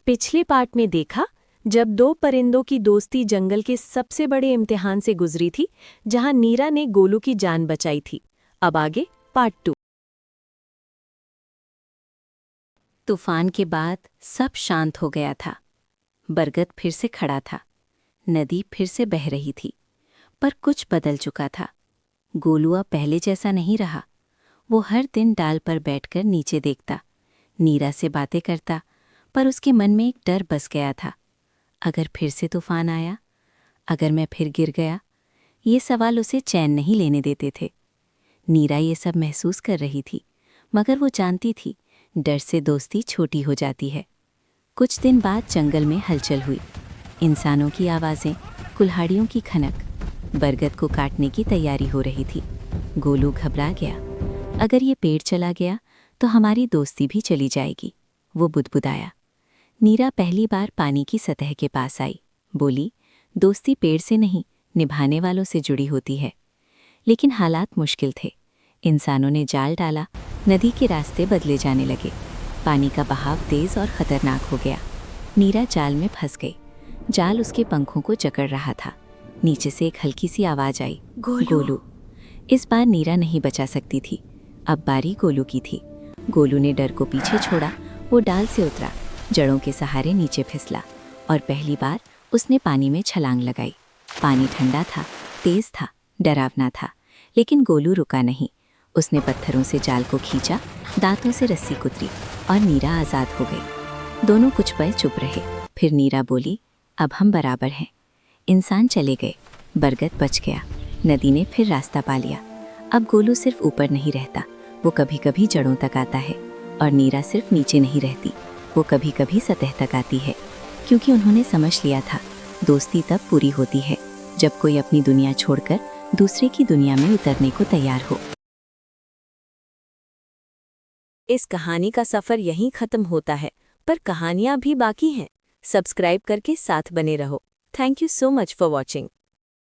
पिछले पार्ट में देखा जब दो परिंदों की दोस्ती जंगल के सबसे बड़े इम्तिहान से गुजरी थी, जहां नीरा ने गोलू की जान बचाई थी। अब आगे पार्ट 2। तूफान के बाद सब शांत हो गया था। बरगद फिर से खड़ा था, नदी फिर से बह रही थी, पर कुछ बदल चुका था। गोलुआ पहले जैसा नहीं रहा। वो हर दिन डाल पर बैठकर नीचे देखता, नीरा से बातें करता, पर उसके मन में एक डर बस गया था। अगर फिर से तूफान आया, अगर मैं फिर गिर गया, ये सवाल उसे चैन नहीं लेने देते थे। नीरा ये सब महसूस कर रही थी, मगर वो जानती थी डर से दोस्ती छोटी हो जाती है। कुछ दिन बाद जंगल में हलचल हुई। इंसानों की आवाज़ें, कुल्हाड़ियों की खनक, बरगद को काटने की तैयारी हो रही थी। गोलू घबरा गया। अगर ये पेड़ चला गया तो हमारी दोस्ती भी चली जाएगी, वो बुदबुदाया। नीरा पहली बार पानी की सतह के पास आई, बोली, दोस्ती पेड़ से नहीं, निभाने वालों से जुड़ी होती है। लेकिन हालात मुश्किल थे। इंसानों ने जाल डाला, नदी के रास्ते बदले जाने लगे। पानी का बहाव तेज और खतरनाक हो गया। नीरा जाल में फंस गई। जाल उसके पंखों को जकड़ रहा था। नीचे से एक हल्की सी आवाज आई, गोलू। इस बार नीरा नहीं बचा सकती थी। अब बारी गोलू की थी। गोलू ने डर को पीछे छोड़ा। वो डाल से उतरा, जड़ों के सहारे नीचे फिसला और पहली बार उसने पानी में छलांग लगाई। पानी ठंडा था, तेज था, डरावना था, लेकिन गोलू रुका नहीं। उसने पत्थरों से जाल को खींचा, दांतों से रस्सी कुतरी और नीरा आज़ाद हो गई। दोनों कुछ पल चुप रहे। फिर नीरा बोली, अब हम बराबर हैं। इंसान चले गए, बरगद बच गया, नदी ने फिर रास्ता पा लिया। अब गोलू सिर्फ ऊपर नहीं रहता, वो कभी कभी जड़ों तक आता है। और नीरा सिर्फ नीचे नहीं रहती, वो कभी कभी सतह तक आती है। क्योंकि उन्होंने समझ लिया था, दोस्ती तब पूरी होती है जब कोई अपनी दुनिया छोड़कर दूसरे की दुनिया में उतरने को तैयार हो। इस कहानी का सफ़र यहीं ख़त्म होता है, पर कहानियाँ भी बाकी हैं। सब्सक्राइब करके साथ बने रहो। Thank you so much for watching.